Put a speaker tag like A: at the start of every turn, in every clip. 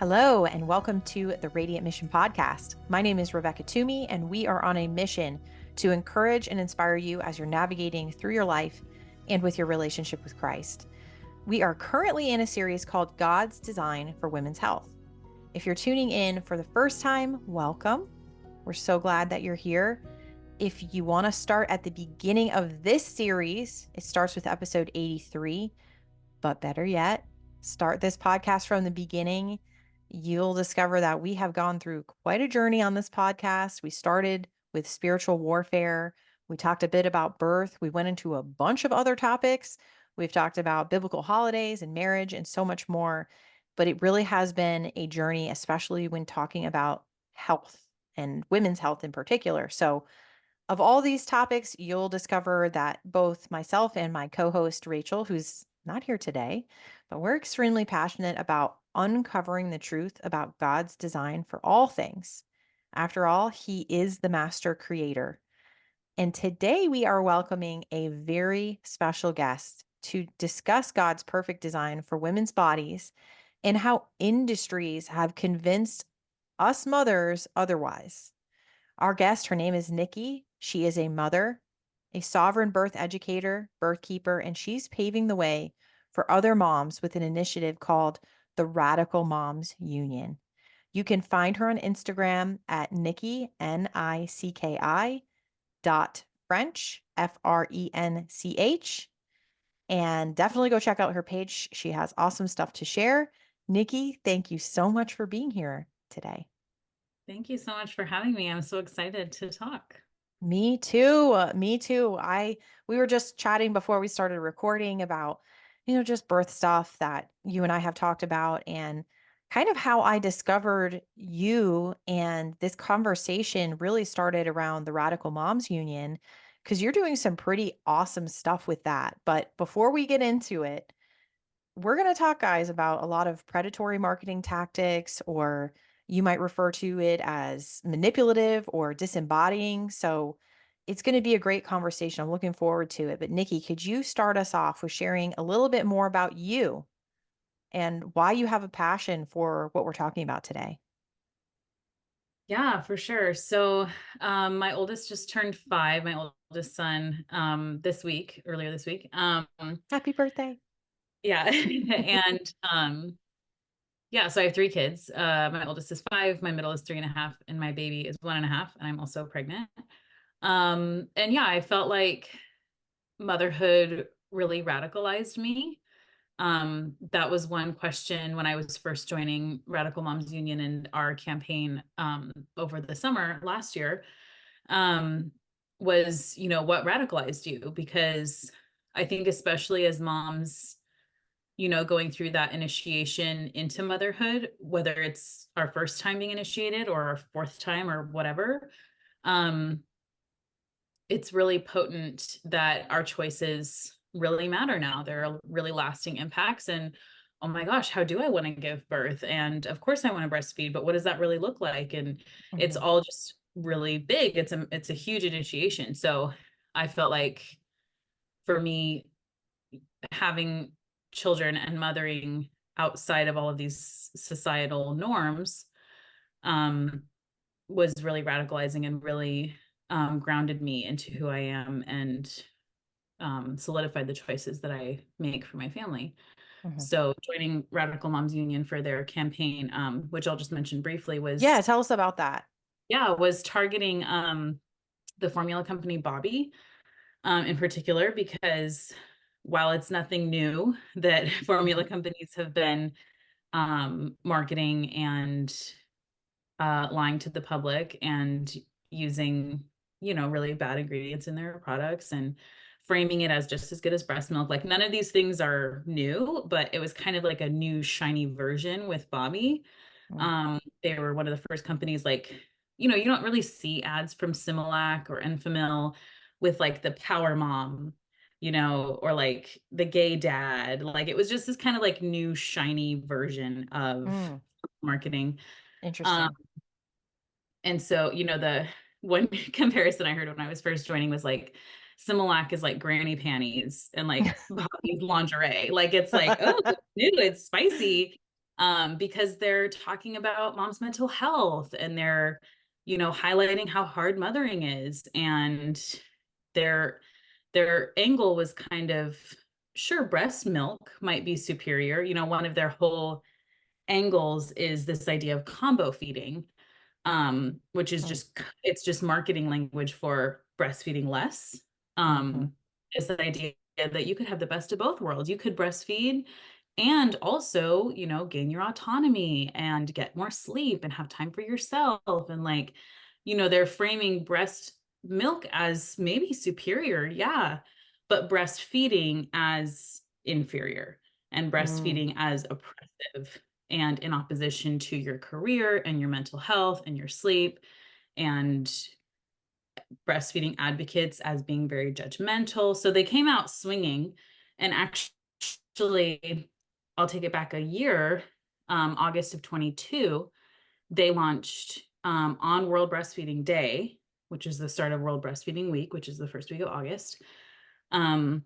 A: Hello, and welcome to the Radiant Mission Podcast. My name is Rebecca Toomey, and we are on a mission to encourage and inspire you as you're navigating through your life and with your relationship with Christ. We are currently in a series called God's Design for Women's Health. If you're tuning in for the first time, welcome. We're so glad that you're here. If you want to start at the beginning of this series, it starts with episode 83, but better yet, start this podcast from the beginning. You'll discover that we have gone through quite a journey on this podcast. We started with spiritual warfare. We talked a bit about birth. We went into a bunch of other topics. We've talked about biblical holidays and marriage and so much more. But it really has been a journey, especially when talking about health and women's health in particular. So, of all these topics, you'll discover that both myself and my co host, Rachel, who's not here today, but we're extremely passionate about uncovering the truth about God's design for all things. After all, He is the master creator. And today we are welcoming a very special guest to discuss God's perfect design for women's bodies and how industries have convinced us mothers otherwise. Our guest, her name is Nicki. She is a mother, a sovereign birth educator, birth keeper, and she's paving the way for other moms with an initiative called the Radical Moms Union. You can find her on Instagram at Nicki, Nicki dot French, French. And definitely go check out her page. She has awesome stuff to share. Nicki, thank you so much for being here today.
B: Thank you so much for having me. I'm so excited to talk.
A: Me too. Me too. We were just chatting before we started recording about, just birth stuff that you and I have talked about and kind of how I discovered you, and this conversation really started around the Radical Moms Union because you're doing some pretty awesome stuff with that. But before we get into it, we're going to talk, guys, about a lot of predatory marketing tactics, or you might refer to it as manipulative or disembodying. So it's going to be a great conversation. I'm looking forward to it. But Nicki, could you start us off with sharing a little bit more about you and why you have a passion for what we're talking about today?
B: Yeah, for sure. My oldest just turned 5, my oldest son, earlier this week.
A: Happy birthday.
B: Yeah. Yeah, so I have 3 kids. My oldest is 5, my middle is 3.5, and my baby is 1.5, and I'm also pregnant. And yeah, I felt like motherhood really radicalized me. That was one question when I was first joining Radical Moms Union and our campaign over the summer last year, um, was, what radicalized you? Because I think especially as moms, going through that initiation into motherhood, whether it's our first time being initiated or our fourth time or whatever, um, it's really potent that our choices really matter now. There are really lasting impacts. And oh my gosh, how do I want to give birth? And of course I want to breastfeed, but what does that really look like? And it's
A: Mhm.
B: all just really big. It's a huge initiation. So I felt like for me, having children and mothering outside of all of these societal norms um, was really radicalizing and really grounded me into who I am and solidified the choices that I make for my family.
A: Mhm.
B: So joining Radical Moms Union for their campaign, which I'll just mention briefly,
A: Yeah, tell us about that.
B: was targeting the formula company Bobbie in particular, because while it's nothing new that formula
A: Mhm.
B: companies have been marketing and lying to the public and using, really bad ingredients in their products and framing it as just as good as breast milk. Like none of these things are new, but it was kind of like a new shiny version with Bobbie.
A: Mhm.
B: They were one of the first companies, like, you don't really see ads from Similac or Enfamil with like the power mom, or like the gay dad. Like it was just this kind of like new shiny version of
A: Mm,
B: marketing. Um,
A: interesting.
B: and so, the one comparison I heard when I was first joining was like Similac is like granny panties and like Bobbie's lingerie. Like it's like, oh, it's new, it's spicy. because they're talking about mom's mental health, and they're, highlighting how hard mothering is. And their their angle was kind of, sure, breast milk might be superior. One of their whole angles is this idea of combo feeding, which is just marketing language for breastfeeding less.
A: Mm-hmm.
B: Is the idea that you could have the best of both worlds. You could breastfeed and also, gain your autonomy and get more sleep and have time for yourself. And like, they're framing breast milk as maybe superior, yeah, but breastfeeding as inferior, and
A: Mm.
B: breastfeeding as oppressive and in opposition to your career and your mental health and your sleep, and breastfeeding advocates as being very judgmental. So they came out swinging. And actually, I'll take it back a year, August of 22, they launched on World Breastfeeding Day, which is the start of World Breastfeeding Week, which is the first week of August, um,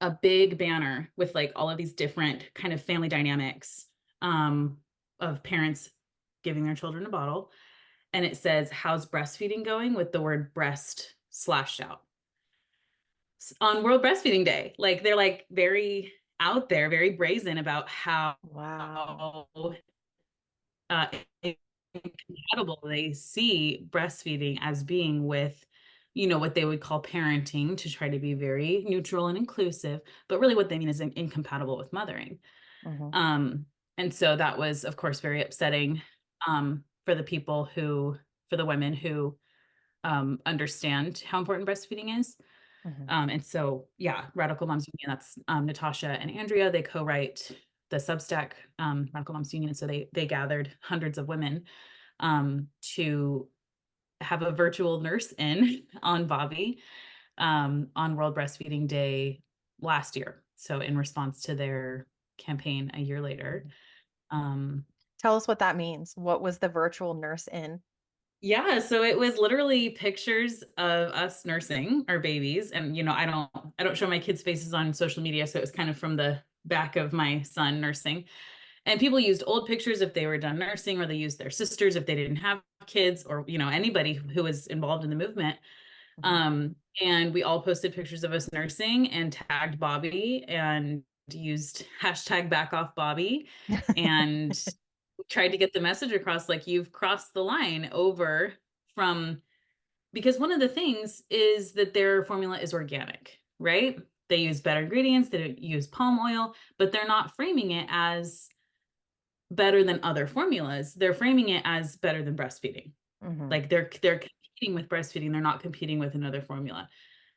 B: a big banner with like all of these different kind of family dynamics, um, of parents giving their children a bottle. And it says, "How's breastfeeding going?" with the word breast slashed out on World Breastfeeding Day. Like they're like very out there, very brazen about how
A: Wow.
B: uh, incompatible they see breastfeeding as being with, what they would call parenting, to try to be very neutral and inclusive, but really what they mean is incompatible with mothering.
A: Mm-hmm.
B: Um, and so that was, of course, very upsetting, for for the women who understand how important breastfeeding is.
A: Mm-hmm.
B: And so, yeah, Radical Moms Union, that's Natasha and Andrea, they co-write the Substack, Radical Moms Union. So they gathered hundreds of women to have a virtual nurse in on Bobbie, on World Breastfeeding Day last year. So in response to their campaign a year later. Um,
A: Tell us what that means. What was the virtual nurse in?
B: Yeah, so it was literally pictures of us nursing our babies. And I don't show my kids' faces on social media, so it was kind of from the back of my son nursing. And people used old pictures if they were done nursing, or they used their sisters if they didn't have kids, or anybody who was involved in the movement.
A: Mm-hmm.
B: Um, and we all posted pictures of us nursing and tagged Bobbie and used hashtag back off Bobbie, and tried to get the message across, like, you've crossed the line over from, because one of the things is that their formula is organic, right? They use better ingredients, they use palm oil, but they're not framing it as better than other formulas. They're framing it as better than breastfeeding.
A: Mm-hmm.
B: Like they're competing with breastfeeding, they're not competing with another formula.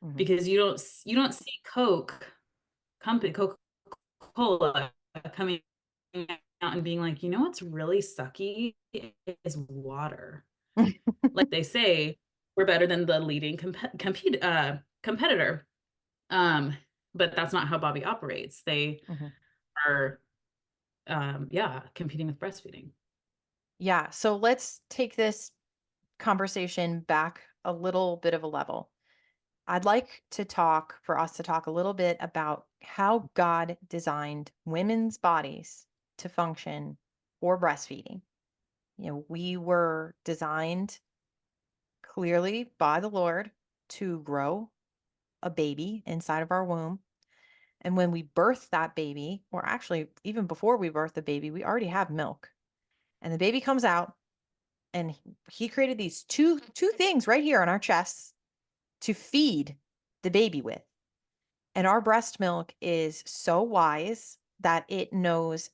A: Mm-hmm.
B: Because you don't see Coca-Cola coming out and being like, what's really sucky is water. Like they say, we're better than the leading competitor. Um, but that's not how Bobbie operates. They
A: Mm-hmm.
B: are, yeah, competing with breastfeeding.
A: Yeah. So let's take this conversation back a little bit of a level. I'd like for us to talk a little bit about how God designed women's bodies to function for breastfeeding. We were designed clearly by the Lord to grow a baby inside of our womb. And when we birth that baby, or actually even before we birth the baby, we already have milk. And the baby comes out, and he created these two things right here on our chests to feed the baby with. And our breast milk is so wise that it knows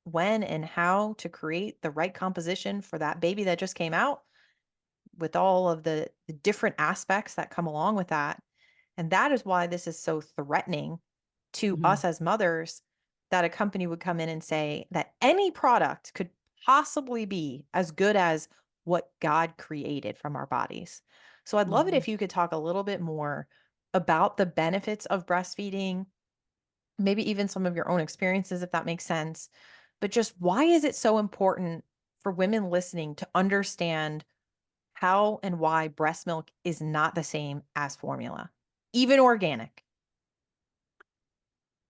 A: when and how to create the right composition for that baby that just came out, with all of the different aspects that come along with that. And that is why this is so threatening to
B: Mhm.
A: us as mothers, that a company would come in and say that any product could possibly be as good as what God created from our bodies. So I'd love it
B: Mhm.
A: if you could talk a little bit more about the benefits of breastfeeding, maybe even some of your own experiences, if that makes sense. But just why is it so important for women listening to understand how and why breast milk is not the same as formula, even organic?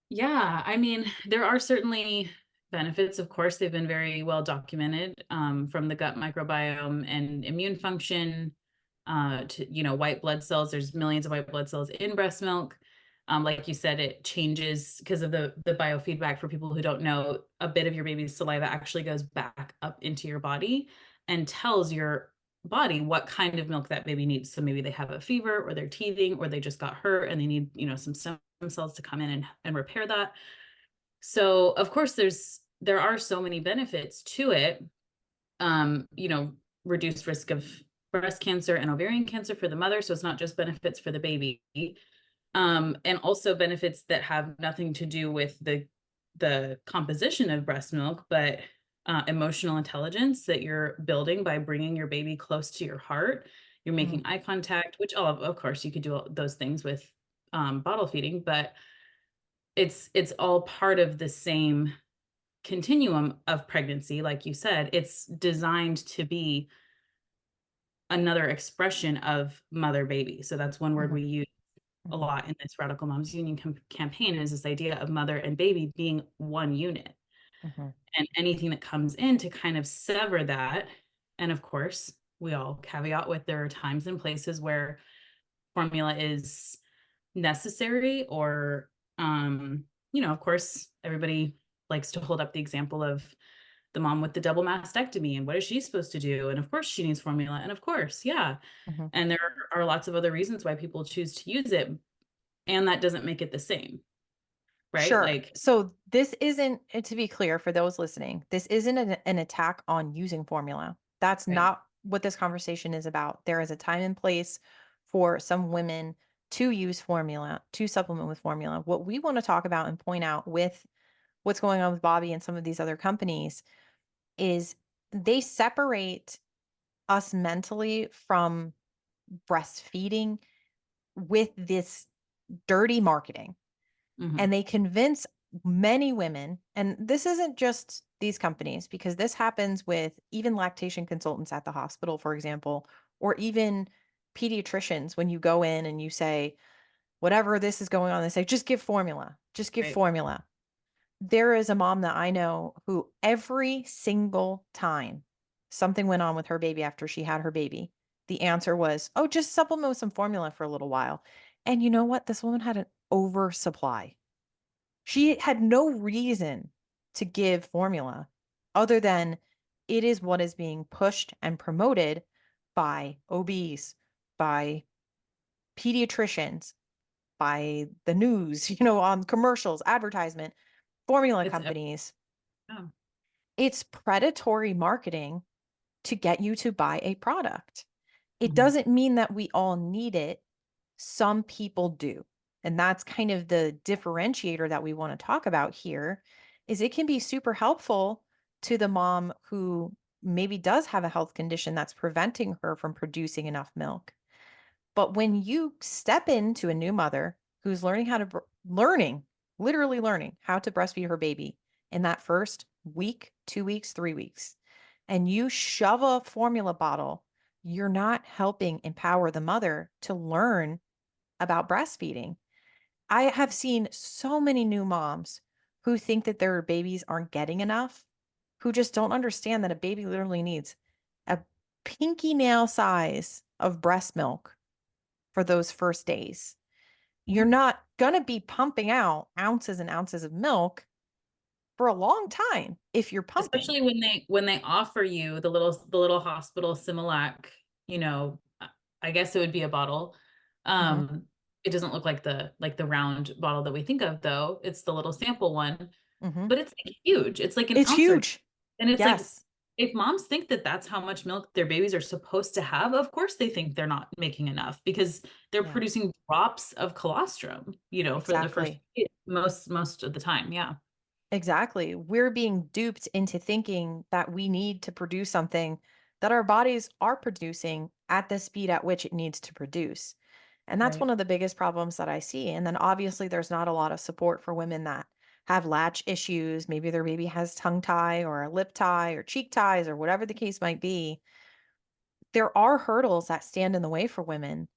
B: Yeah, I mean, there are certainly benefits, of course, they've been very well documented, from the gut microbiome and immune function, to, white blood cells. There's millions of white blood cells in breast milk. Like you said, it changes because of the biofeedback. For people who don't know, a bit of your baby's saliva actually goes back up into your body and tells your body what kind of milk that baby needs. So maybe they have a fever, or they're teething, or they just got hurt and they need, some stem cells to come in and repair that. So of course there are so many benefits to it. Reduced risk of breast cancer and ovarian cancer for the mother. So it's not just benefits for the baby. And also benefits that have nothing to do with the composition of breast milk, but emotional intelligence that you're building by bringing your baby close to your heart. You're making eye contact, which of course you could do all those things with bottle feeding, but it's all part of the same continuum of pregnancy. Like you said, it's designed to be another expression of mother baby. So that's one word
A: Mm-hmm.
B: we use a
A: Mm-hmm.
B: lot in this Radical Moms Union campaign, is this idea of mother and baby being one unit.
A: Mm-hmm.
B: And anything that comes in to kind of sever that. And of course, we all caveat with, there are times and places where formula is necessary, or of course, everybody likes to hold up the example of the mom with the double mastectomy, and what is she supposed to do? And of course she needs formula, and of course, yeah.
A: Mm-hmm.
B: And there are lots of other reasons why people choose to use it, and that doesn't make it the same, right?
A: Sure.
B: Like,
A: So this isn't, and to be clear for those listening, this isn't an attack on using formula. That's
B: right.
A: not what this conversation is about. There is a time and place for some women to use formula, to supplement with formula. What we want to talk about and point out with what's going on with Bobbie and some of these other companies is they separate us mentally from breastfeeding with this dirty marketing.
B: Mm-hmm.
A: And they convince many women, and this isn't just these companies, because this happens with even lactation consultants at the hospital, for example, or even pediatricians. When you go in and you say, whatever this is going on, they say, just give formula, just give
B: Right.
A: formula. There is a mom that I know who every single time something went on with her baby after she had her baby, the answer was, oh, just supplement with some formula for a little while. And you know what? This woman had an oversupply. She had no reason to give formula other than it is what is being pushed and promoted by OBs, by pediatricians, by the news, on commercials, advertisement, formula
B: It's
A: companies.
B: oh,
A: It's predatory marketing to get you to buy a product. It
B: mm-hmm.
A: doesn't mean that we all need it. Some people do. And that's kind of the differentiator that we want to talk about here is it can be super helpful to the mom who maybe does have a health condition that's preventing her from producing enough milk. But when you step into a new mother who's learning how to learning, literally learning how to breastfeed her baby in that first week, 2 weeks, 3 weeks, and you shove a formula bottle, you're not helping empower the mother to learn about breastfeeding. I have seen so many new moms who think that their babies aren't getting enough, who just don't understand that a baby literally needs a pinky nail size of breast milk for those first days. You're
B: Yeah.
A: not going to be pumping out ounces and ounces of milk for a long time if you're pumping.
B: Especially when they offer you the little hospital Similac, you know, I guess it would be a bottle.
A: Hmm.
B: It doesn't look like the round bottle that we think of, though. It's the little sample one,
A: Hmm.
B: but it's like huge. It's like an
A: It's
B: ounce or,
A: huge.
B: and it's like,
A: Yes.
B: if moms think that that's how much milk their babies are supposed to have, of course they think they're not making enough, because they're
A: Yeah,
B: producing drops of colostrum, for the first
A: exactly.
B: most of the time. Yeah.
A: Exactly. We're being duped into thinking that we need to produce something that our bodies are producing at the speed at which it needs to produce. And that's
B: Right.
A: one of the biggest problems that I see. And then obviously, there's not a lot of support for women that have latch issues. Maybe their baby has tongue tie or a lip tie or cheek ties or whatever the case might be. There are hurdles that stand in the way for women.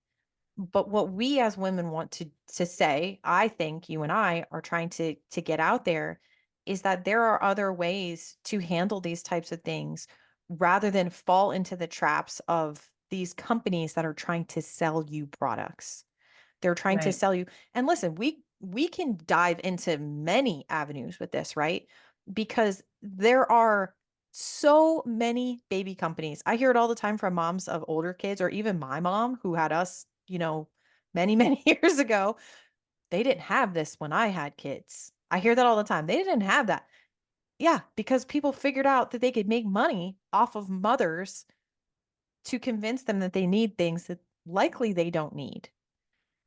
A: But what we as women want to say, I think you and I are trying to get out there is that there are other ways to handle these types of things rather than fall into the traps of these companies that are trying to sell you products. They're trying to
B: Right.
A: sell you. And listen, we can dive into many avenues with this, right? Because there are so many baby companies. I hear it all the time from moms of older kids, or even my mom who had us, many, many years ago. They didn't have this when I had kids. I hear that all the time. They didn't have that. Yeah, because people figured out that they could make money off of mothers to convince them that they need things that likely they don't need.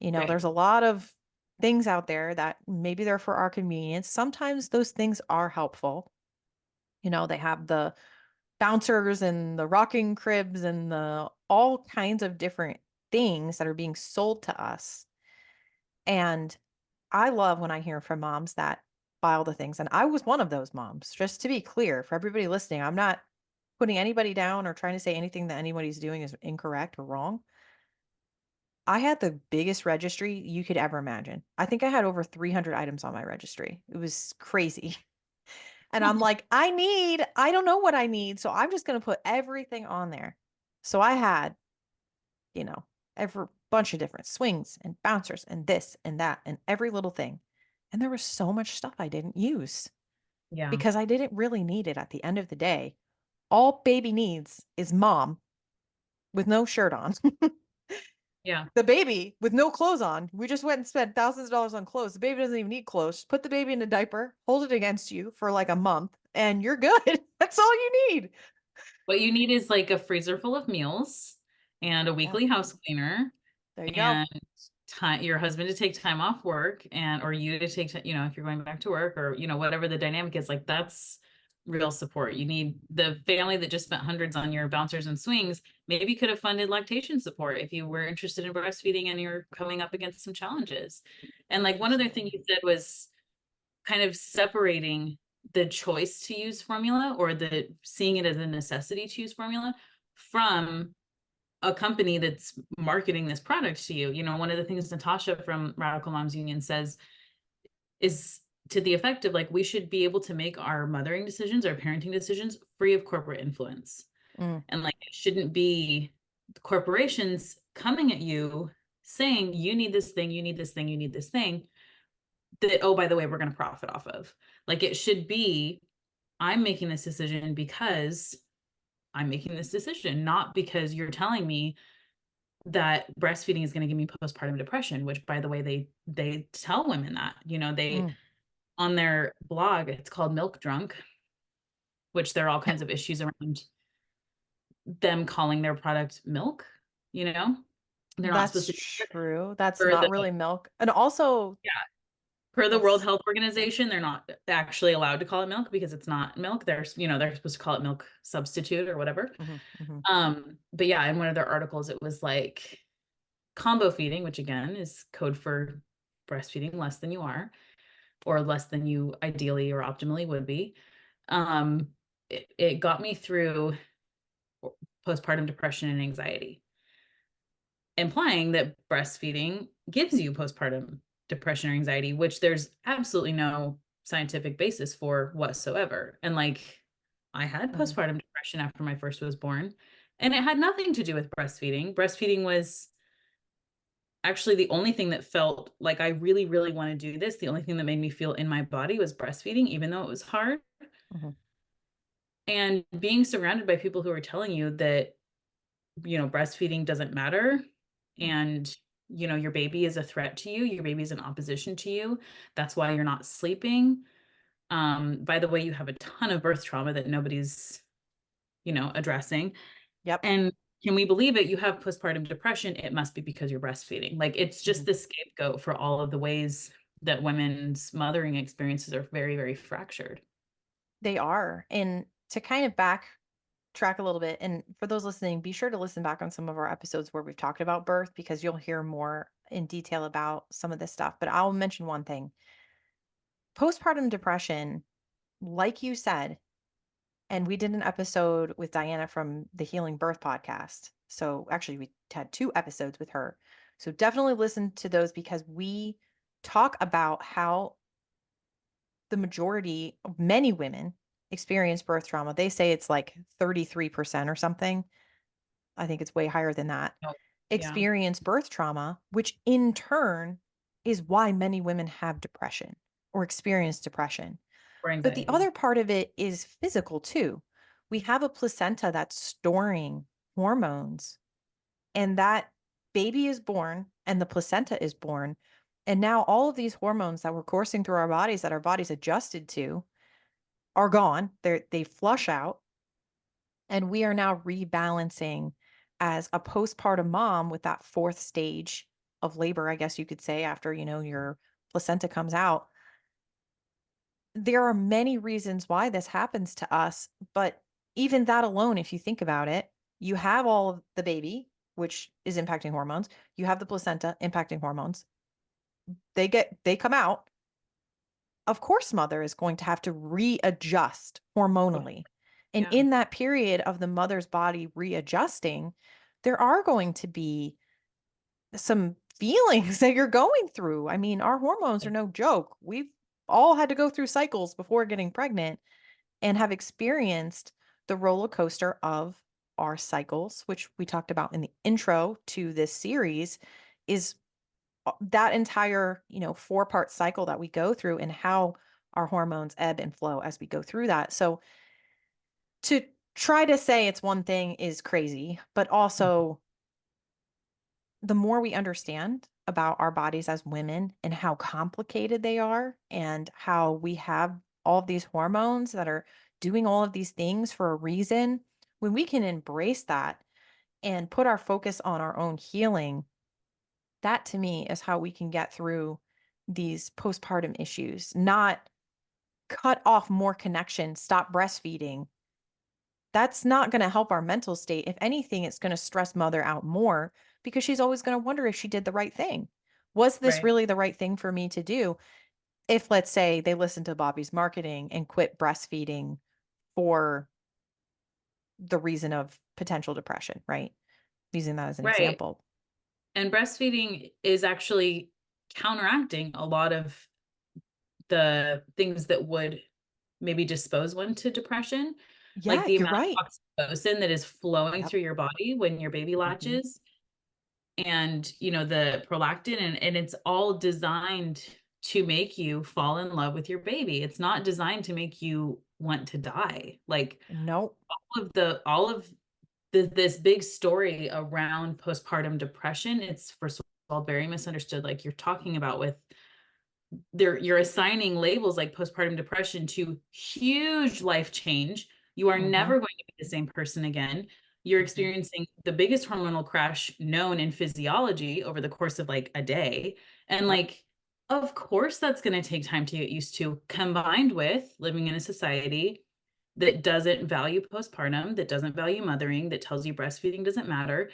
B: Right.
A: There's a lot of things out there that maybe they're for our convenience. Sometimes those things are helpful. They have the bouncers and the rocking cribs and the all kinds of different things that are being sold to us. And I love when I hear from moms that buy all the things. And I was one of those moms, just to be clear for everybody listening. I'm not putting anybody down or trying to say anything that anybody's doing is incorrect or wrong. I had the biggest registry you could ever imagine. I think I had over 300 items on my registry. It was crazy. And I'm like, I don't know what I need. So I'm just going to put everything on there. So I had, you know, every bunch of different swings and bouncers and this and that and every little thing. And there was so much stuff I didn't use
B: Yeah.
A: because I didn't really need it at the end of the day. All baby needs is mom with no shirt on.
B: Yeah.
A: The baby with no clothes on. We just went and spent thousands of dollars on clothes. The baby doesn't even need clothes. Just put the baby in a diaper, hold it against you for like a month, and you're good. That's all you need.
B: What you need is like a freezer full of meals and a
A: Yep.
B: weekly house cleaner
A: There you go.
B: and time your husband to take time off work and or you to take if you're going back to work or whatever the dynamic is, like that's real support. You need the family that just spent hundreds on your bouncers and swings maybe could have funded lactation support if you were interested in breastfeeding and you're coming up against some challenges. And like one other thing
A: Absolutely.
B: you said was kind of separating the choice to use formula or the seeing it as a necessity to use formula from a company that's marketing this product to you. One of the things Natasha from Radical Moms Union says is to the effect of like, we should be able to make our mothering decisions, our parenting decisions free of corporate influence.
A: Mm,
B: And like, it shouldn't be corporations coming at you saying, you need this thing, you need this thing, you need this thing that, oh, by the way, we're going to profit off of. Like, it should be, I'm making this decision because I'm making this decision, not because you're telling me that breastfeeding is going to give me postpartum depression, which by the way, they tell women that, they
A: mm.
B: on their blog, it's called Milk Drunk, which there are all kinds of issues around them calling their product milk, you know? They're not
A: That's
B: supposed to do it
A: true. That's
B: per
A: not
B: the
A: really milk. And also,
B: yeah, per the World
A: that's
B: Health Organization, they're not actually allowed to call it milk because it's not milk. They're supposed to call it milk substitute or whatever.
A: mhm, mhm.
B: But yeah, in one of their articles, it was like combo feeding, which again is code for breastfeeding less than you are, or less than you ideally or optimally would be. It got me through postpartum depression and anxiety, implying that breastfeeding gives you postpartum depression or anxiety, which there's absolutely no scientific basis for whatsoever. And like, I had
A: Mhm.
B: postpartum depression after my first was born, and it had nothing to do with breastfeeding. Breastfeeding was actually the only thing that felt like I really, really want to do this. The only thing that made me feel in my body was breastfeeding, even though it was hard.
A: Mhm.
B: And being surrounded by people who are telling you that, breastfeeding doesn't matter
A: Mm.
B: and, your baby is a threat to you, your baby is in opposition to you. That's why you're not sleeping. By the way, you have a ton of birth trauma that nobody's, addressing.
A: Yep.
B: And can we believe it? You have postpartum depression. It must be because you're breastfeeding. Like it's just
A: Mhm.
B: the scapegoat for all of the ways that women's mothering experiences are very, very fractured.
A: They are. And to kind of backtrack a little bit, and for those listening, be sure to listen back on some of our episodes where we've talked about birth because you'll hear more in detail about some of this stuff. But I'll mention one thing. Postpartum depression, like you said, and we did an episode with Diana from the Healing Birth podcast. So actually, we had two episodes with her. So definitely listen to those because we talk about how the majority, many women experience birth trauma. They say it's like 33% or something. I think it's way higher than that.
B: Oh, yeah.
A: Experience birth trauma, which in turn is why many women have depression or experience depression.
B: Or
A: But the
B: anxiety.
A: other part of it is physical too. We have a placenta that's storing hormones, and that baby is born and the placenta is born. And now all of these hormones that were coursing through our bodies that our bodies adjusted to are gone. They flush out. And we are now rebalancing as a postpartum mom with that fourth stage of labor, I guess you could say, after, your placenta comes out. There are many reasons why this happens to us, but even that alone, if you think about it, you have all of the baby, which is impacting hormones. You have the placenta impacting hormones. They come out. Of course, mother is going to have to readjust hormonally. And
B: Yeah.
A: in that period of the mother's body readjusting, there are going to be some feelings that you're going through. I mean, our hormones are no joke. We've all had to go through cycles before getting pregnant and have experienced the roller coaster of our cycles, which we talked about in the intro to this series, is that entire, 4-part cycle that we go through and how our hormones ebb and flow as we go through that. So to try to say it's one thing is crazy, but also the more we understand about our bodies as women and how complicated they are and how we have all of these hormones that are doing all of these things for a reason, when we can embrace that and put our focus on our own healing, that to me is how we can get through these postpartum issues, not cut off more connection, stop breastfeeding. That's not going to help our mental state. If anything, it's going to stress mother out more because she's always going to wonder if she did the right thing. Was this
B: Right.
A: really the right thing for me to do? If, let's say, they listened to Bobbie's marketing and quit breastfeeding for the reason of potential depression, right? Using that as an
B: Right.
A: example.
B: And breastfeeding is actually counteracting a lot of the things that would maybe dispose one to depression, like
A: Yeah,
B: the
A: you're
B: amount
A: right.
B: of oxytocin that is flowing
A: Yep.
B: through your body when your baby
A: Hmm.
B: latches, and the prolactin, and it's all designed to make you fall in love with your baby. It's not designed to make you want to die. Like
A: Nope.
B: all of this big story around postpartum depression, it's first of all very misunderstood, like you're talking about with you're assigning labels like postpartum depression to huge life change. You are
A: Hmm.
B: never going to be the same person again. You're
A: Hmm.
B: experiencing the biggest hormonal crash known in physiology over the course of like a day. And
A: Yep.
B: like, of course, that's going to take time to get used to, combined with living in a society that doesn't value postpartum, that doesn't value mothering, that tells you breastfeeding doesn't matter,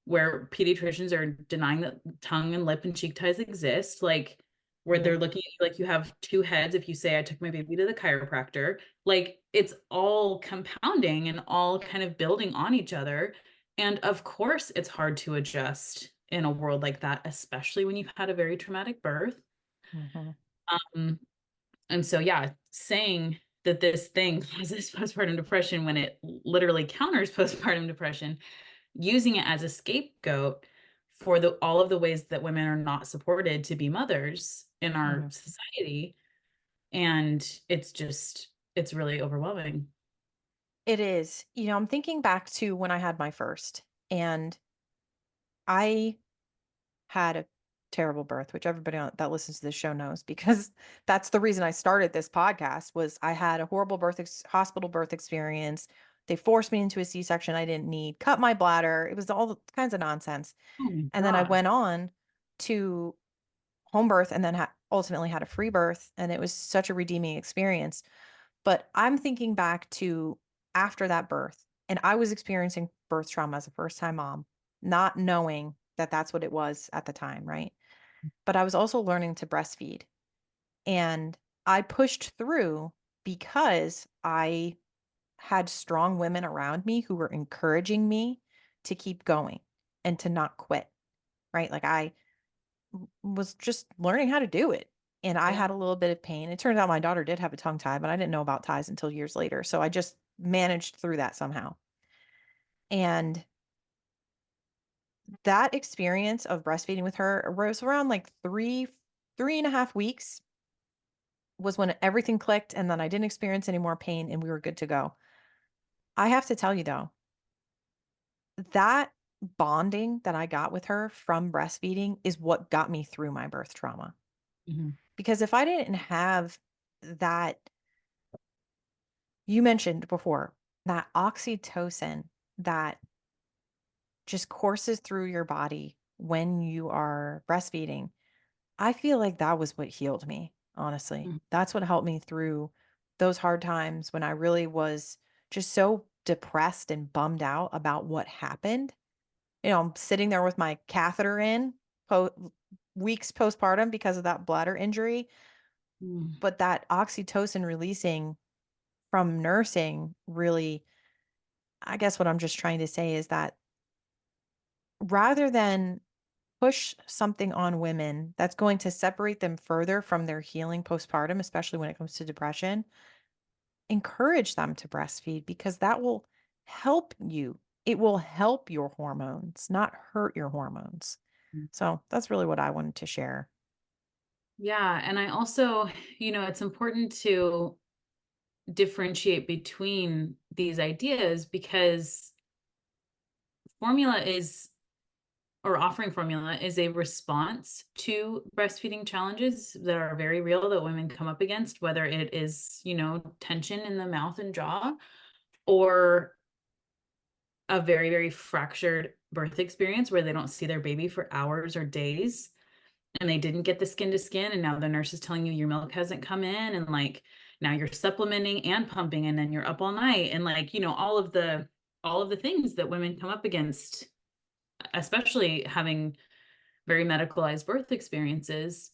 B: where pediatricians are denying that tongue and lip and cheek ties exist, like where
A: Yeah.
B: they're looking at you like you have two heads if you say I took my baby to the chiropractor. Like it's all compounding and all kind of building on each other. And of course, it's hard to adjust in a world like that, especially when you've had a very traumatic birth.
A: Hmm.
B: Um, and so, yeah, saying that this thing causes postpartum depression when it literally counters postpartum depression, using it as a scapegoat for the all of the ways that women are not supported to be mothers in our
A: Hmm.
B: society. And it's really overwhelming.
A: It is. I'm thinking back to when I had my first, and I had a terrible birth, which everybody that listens to this show knows because that's the reason I started this podcast was I had a horrible hospital birth experience. They forced me into a C-section I didn't need, cut my bladder. It was all kinds of nonsense.
B: Oh my
A: And then I
B: gosh.
A: went on to home birth and then ultimately had a free birth, and it was such a redeeming experience. But I'm thinking back to after that birth, and I was experiencing birth trauma as a first time mom, not knowing that that's what it was at the time, right? But I was also learning to breastfeed. And I pushed through because I had strong women around me who were encouraging me to keep going and to not quit, right? Like I was just learning how to do it. and I
B: Yeah.
A: had a little bit of pain. It turns out my daughter did have a tongue tie, but I didn't know about ties until years later. So I just managed through that somehow. And that experience of breastfeeding with her was around like 3.5 weeks was when everything clicked. And then I didn't experience any more pain and we were good to go. I have to tell you though, that bonding that I got with her from breastfeeding is what got me through my birth trauma.
B: Mhm.
A: Because if I didn't have that, you mentioned before, that oxytocin that just courses through your body when you are breastfeeding, I feel like that was what healed me, honestly.
B: Mhm.
A: That's what helped me through those hard times when I really was just so depressed and bummed out about what happened. I'm sitting there with my catheter in weeks postpartum because of that bladder injury,
B: Mhm.
A: but that oxytocin releasing from nursing really, I guess what I'm just trying to say is that rather than push something on women that's going to separate them further from their healing postpartum, especially when it comes to depression, encourage them to breastfeed because that will help you. It will help your hormones, not hurt your hormones. So that's really what I wanted to share.
B: Yeah, and I also, it's important to differentiate between these ideas because formula is or offering formula is a response to breastfeeding challenges that are very real that women come up against, whether it is, tension in the mouth and jaw or a very, very fractured birth experience where they don't see their baby for hours or days and they didn't get the skin to skin. And now the nurse is telling you your milk hasn't come in. And like now you're supplementing and pumping and then you're up all night. And like, all of the things that women come up against, especially having very medicalized birth experiences,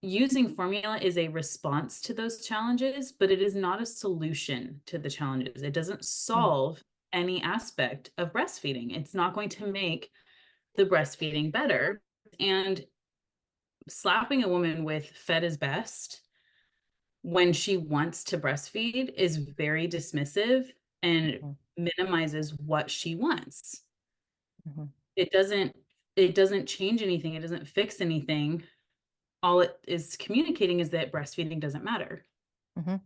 B: using formula is a response to those challenges, but it is not a solution to the challenges. It doesn't
A: Mm,
B: solve any aspect of breastfeeding. It's not going to make the breastfeeding better. And slapping a woman with fed is best when she wants to breastfeed is very dismissive and
A: mhm,
B: minimizes what she wants.
A: mhm,
B: It doesn't change anything. It doesn't fix anything. All it is communicating is that breastfeeding doesn't matter.
A: mhm.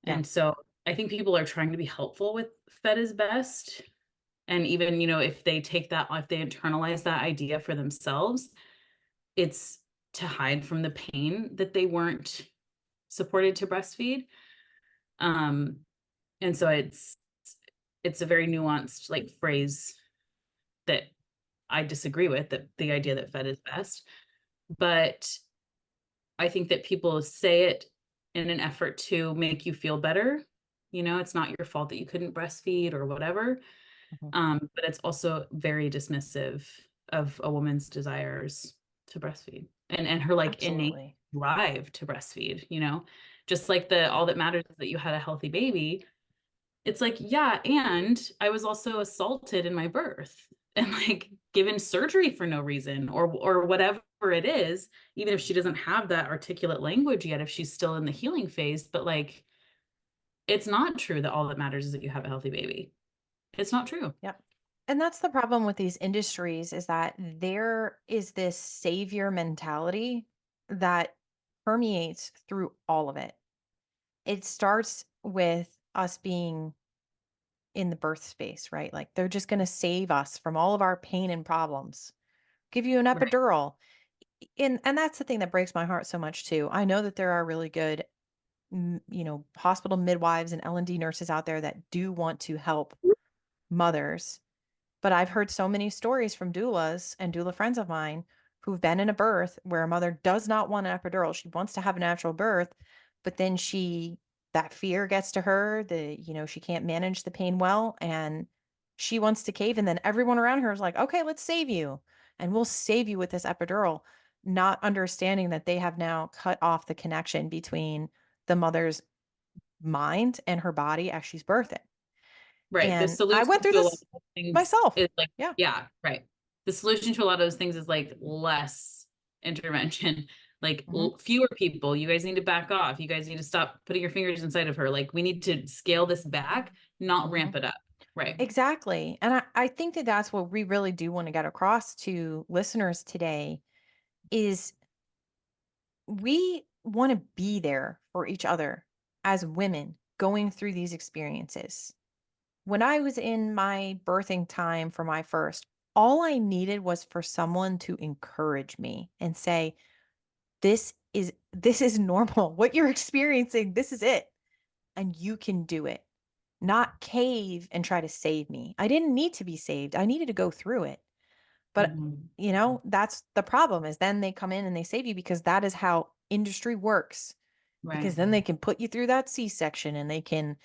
A: Yeah,
B: And so I think people are trying to be helpful with fed is best. And even, if they internalize that idea for themselves, it's to hide from the pain that they weren't supported to breastfeed. Um, and so it's a very nuanced like phrase that I disagree with, that the idea that fed is best. But I think that people say it in an effort to make you feel better. It's not your fault that you couldn't breastfeed or whatever.
A: mhm.
B: But it's also very dismissive of a woman's desires to breastfeed and her like innate
A: Absolutely.
B: drive to breastfeed. Just like the
A: Yeah.
B: all that matters is that you had a healthy baby. It's like, yeah, and I was also assaulted in my birth and like given surgery for no reason or whatever it is, even if she doesn't have that articulate language yet, if she's still in the healing phase, but like it's not true that all that matters is that you have a healthy baby. It's not true.
A: Yep. And that's the problem with these industries is that there is this savior mentality that permeates through all of it. It starts with us being in the birth space, right? Like they're just going to save us from all of our pain and problems. Give you an
B: Right.
A: epidural. And that's the thing that breaks my heart so much too. I know that there are really good hospital midwives and L&D nurses out there that do want to help mothers. But I've heard so many stories from doulas and doula friends of mine who've been in a birth where a mother does not want an epidural. She wants to have a natural birth, but then that fear gets to her, she can't manage the pain well, and she wants to cave. And then everyone around her is like, okay, let's save you. And we'll save you with this epidural, not understanding that they have now cut off the connection between the mother's mind and her body as she's birthing.
B: Right. The
A: And I
B: solution
A: went through
B: to a lot
A: this
B: of things
A: myself.
B: is like,
A: Yeah.
B: yeah, right. The solution to a lot of those things is like less intervention, Like
A: Mhm.
B: fewer people, you guys need to back off. You guys need to stop putting your fingers inside of her. Like we need to scale this back, not
A: Mhm.
B: ramp it up. Right.
A: Exactly. And I think that that's what we really do want to get across to listeners today is we want to be there for each other as women going through these experiences. When I was in my birthing time for my first, all I needed was for someone to encourage me and say, this is normal. What you're experiencing, this is it. And you can do it. Not cave and try to save me. I didn't need to be saved. I needed to go through it. But
B: Mhm.
A: that's the problem is then they come in and they save you because that is how industry works. Because
B: Right.
A: then they can put you through that C-section and they can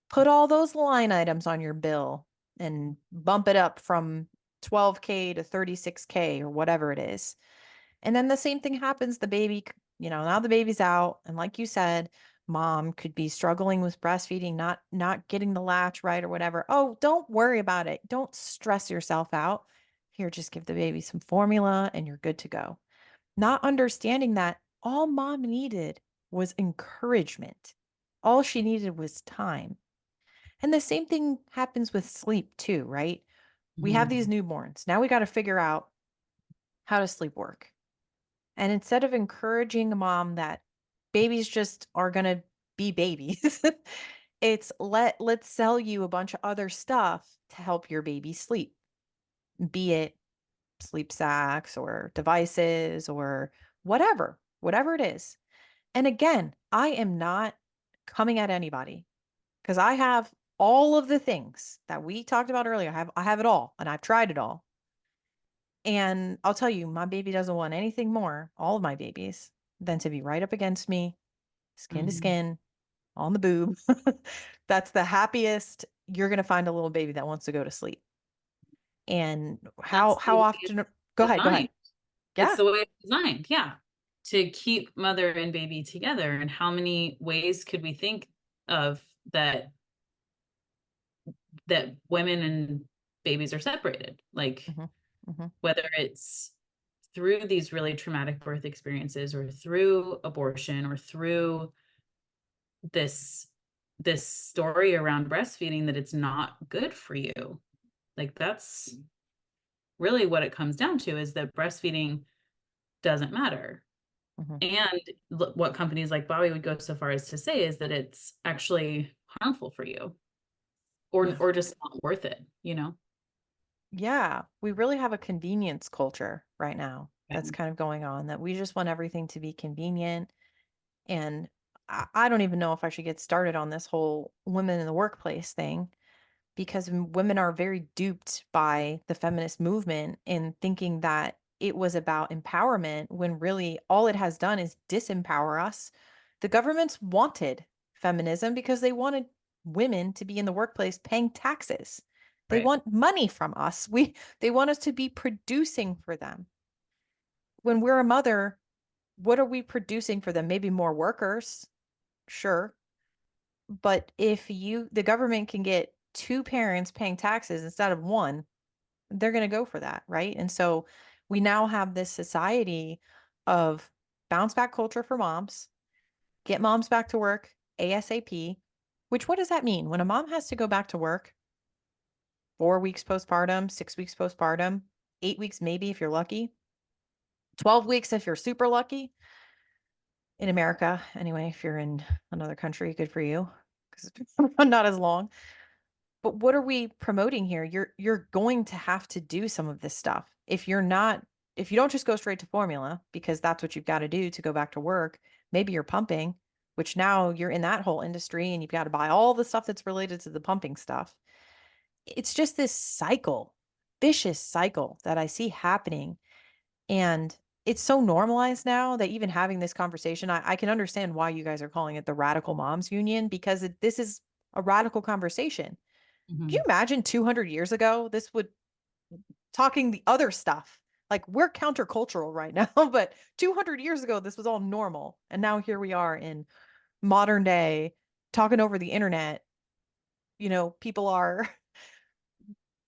A: put all those line items on your bill and bump it up from 12K to 36K or whatever it is. And then the same thing happens. The baby, now the baby's out. And like you said, mom could be struggling with breastfeeding, not getting the latch right or whatever. Oh, don't worry about it. Don't stress yourself out. Here, just give the baby some formula and you're good to go. Not understanding that all mom needed was encouragement. All she needed was time. And the same thing happens with sleep too, right? We have these
B: Mhm.
A: newborns. Now we got to figure out how to sleep work. And instead of encouraging a mom that babies just are going to be babies, it's let's sell you a bunch of other stuff to help your baby sleep, be it sleep sacks or devices or whatever it is. And again, I am not coming at anybody because I have all of the things that we talked about earlier. I have it all and I've tried it all. And I'll tell you, my baby doesn't want anything more, all of my babies, than to be right up against me, skin to
B: Mhm.
A: skin, on the boob. That's the happiest you're going to find a little baby that wants to go to sleep. And how
B: That's the
A: how
B: way
A: often
B: it's
A: go ahead, go
B: designed.
A: ahead.
B: It's
A: Yeah.
B: the way it's designed. Yeah. To keep mother and baby together. And how many ways could we think of that women and babies are separated? Like
A: Hmm. Hmm.
B: whether it's through these really traumatic birth experiences or through abortion or through this this story around breastfeeding that it's not good for you. Like that's really what it comes down to is that breastfeeding doesn't matter.
A: Hmm.
B: And what companies like Bobbie would go so far as to say is that it's actually harmful for you or just not worth it, you know?
A: Yeah, we really have a convenience culture right now
B: Yeah.
A: that's kind of going on that we just want everything to be convenient. And I don't even know if I should get started on this whole women in the workplace thing because women are very duped by the feminist movement in thinking that it was about empowerment when really all it has done is disempower us. The governments wanted feminism because they wanted women to be in the workplace paying taxes. They
B: Right.
A: want money from us. They want us to be producing for them. When we're a mother, what are we producing for them? Maybe more workers, sure. But if the government can get two parents paying taxes instead of one, they're going to go for that, right? And so we now have this society of bounce back culture for moms, get moms back to work ASAP, which what does that mean? When a mom has to go back to work 4 weeks postpartum, 6 weeks postpartum, 8 weeks maybe if you're lucky, 12 weeks if you're super lucky in America. Anyway, if you're in another country, good for you because it's not as long. But what are we promoting here? You're going to have to do some of this stuff. If you don't just go straight to formula because that's what you've got to do to go back to work, maybe you're pumping, which now you're in that whole industry and you've got to buy all the stuff that's related to the pumping stuff. It's just this cycle, vicious cycle that I see happening. And it's so normalized now that even having this conversation, I can understand why you guys are calling it the Radical Moms Union because this is a radical conversation. Can you
B: Mhm.
A: imagine 200 years ago, this would talking the other stuff? Like we're countercultural right now, but 200 years ago, this was all normal. And now here we are in modern day talking over the internet. People are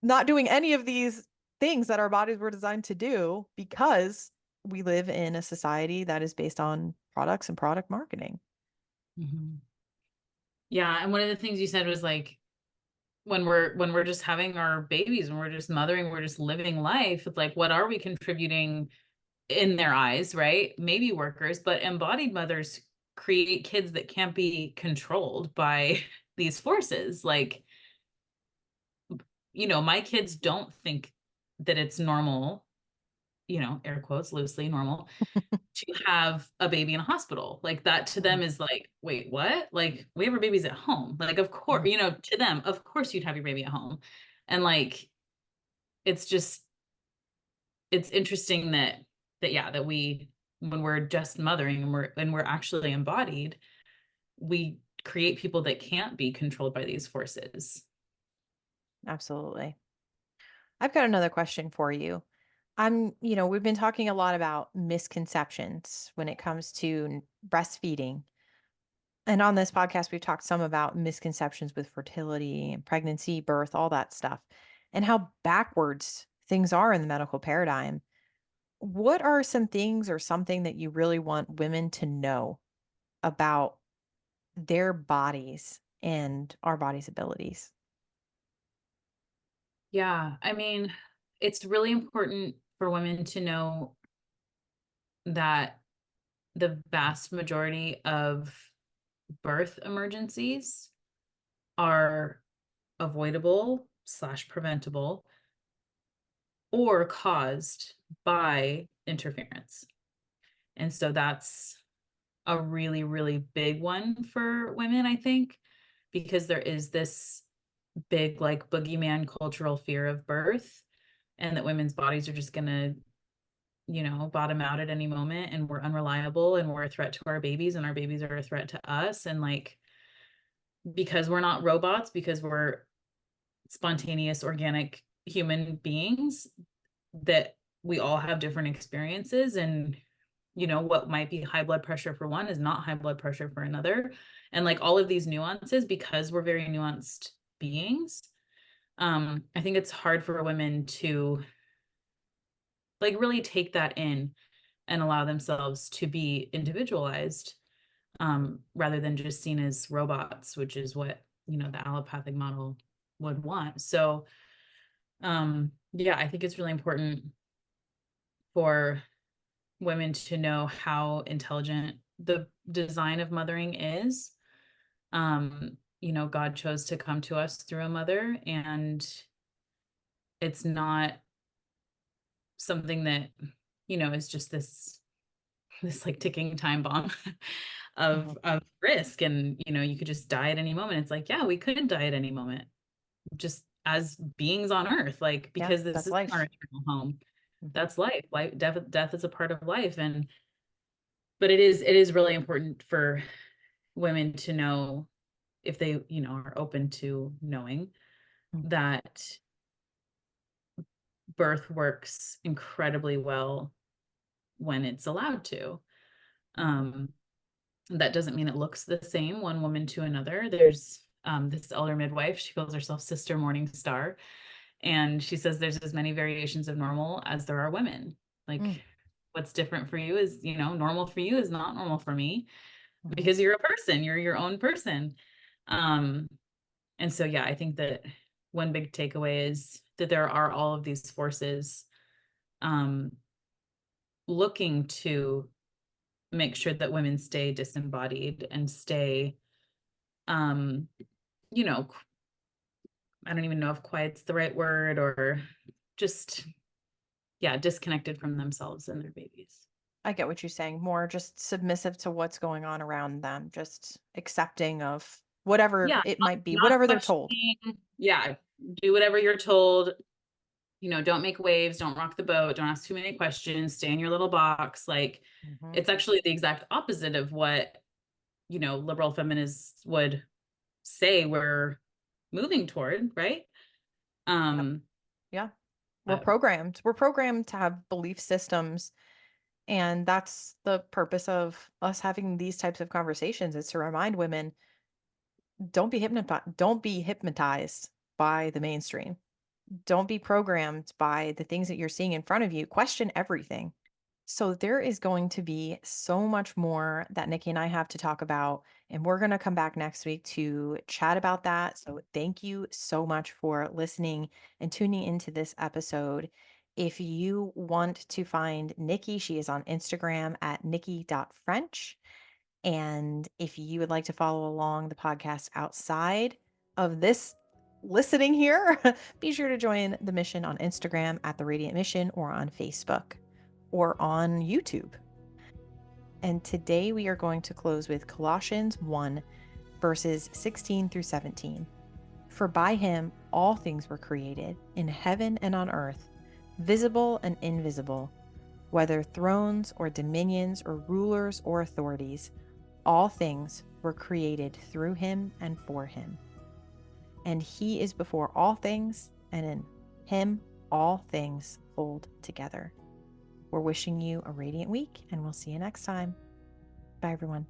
A: not doing any of these things that our bodies were designed to do because we live in a society that is based on products and product marketing.
B: Mhm. Yeah, and one of the things you said was like when we're just having our babies, when we're just mothering, we're just living life. It's like, what are we contributing in their eyes, right? Maybe workers, but embodied mothers create kids that can't be controlled by these forces. Like, my kids don't think that it's normal, air quotes loosely normal, to have a baby in a hospital. Like that to them
A: Mhm.
B: is like, wait, what? Like we have our babies at home. Like, of course,
A: Mhm.
B: to them, of course you'd have your baby at home. And like, it's just, it's interesting that we, when we're just mothering and we're actually embodied, we create people that can't be controlled by these forces.
A: Absolutely. I've got another question for you. We've been talking a lot about misconceptions when it comes to breastfeeding. And on this podcast, we've talked some about misconceptions with fertility and pregnancy, birth, all that stuff, and how backwards things are in the medical paradigm. What are some things or something that you really want women to know about their bodies and our body's abilities?
B: Yeah, I mean, it's really important for women to know that the vast majority of birth emergencies are avoidable slash preventable or caused by interference. And so that's a really, really big one for women, I think, because there is this big, like, boogeyman cultural fear of birth, and that women's bodies are just going to, bottom out at any moment, and we're unreliable and we're a threat to our babies, and our babies are a threat to us. And like, because we're not robots, because we're spontaneous, organic human beings, that we all have different experiences. And what might be high blood pressure for one is not high blood pressure for another. And like all of these nuances, because we're very nuanced beings, I think it's hard for women to like really take that in and allow themselves to be individualized, rather than just seen as robots, which is what the allopathic model would want. So yeah, I think it's really important for women to know how intelligent the design of mothering is. God chose to come to us through a mother, and it's not something that, is just this like ticking time bomb
A: Mhm.
B: of risk. And you could just die at any moment. It's like, yeah, we could die at any moment, just as beings on earth, like,
A: Yeah,
B: because this
A: that's
B: is our
A: life.
B: eternal home.
A: Mhm.
B: That's life. Death is a part of life. And but it is really important for women to know, if they are open to knowing,
A: Mhm.
B: that birth works incredibly well when it's allowed to.
A: Mhm.
B: um that doesn't mean it looks the same one woman to another. There's this elder midwife, she calls herself Sister Morning Star, and she says there's as many variations of normal as there are women. Like,
A: Mm.
B: what's different for you is, normal for you is not normal for me,
A: Mhm.
B: because you're a person, you're your own person. um And so, yeah, I think that one big takeaway is that there are all of these forces, um, looking to make sure that women stay disembodied and stay, um, you know, I don't even know if quiet's the right word, or just, yeah, disconnected from themselves and their babies.
A: I get what you're saying. More just submissive to what's going on around them, just accepting of whatever
B: Yeah,
A: it might be,
B: not
A: whatever they're told.
B: questioning. Yeah, do whatever you're told. Don't make waves, don't rock the boat, don't ask too many questions, stay in your little box. Like,
A: Mhm.
B: it's actually the exact opposite of what, liberal feminists would say we're moving toward, right?
A: Yep.
B: Um,
A: Yeah. We're
B: but
A: programmed. We're programmed to have belief systems. And that's the purpose of us having these types of conversations is to remind women, don't be hypnotized by the mainstream. Don't be programmed by the things that you're seeing in front of you. Question everything. So there is going to be so much more that Nikki and I have to talk about, and we're going to come back next week to chat about that. So thank you so much for listening and tuning into this episode. If you want to find Nikki, she is on Instagram at nikki.french. And if you would like to follow along the podcast outside of this listening here, be sure to join the mission on Instagram at the Radiant Mission or on Facebook or on YouTube. And today we are going to close with Colossians 1, verses 16 through 17. For by him all things were created, in heaven and on earth, visible and invisible, whether thrones or dominions or rulers or authorities, all things were created through him and for him. And he is before all things, and in him all things hold together. We're wishing you a radiant week, and we'll see you next time. Bye, everyone.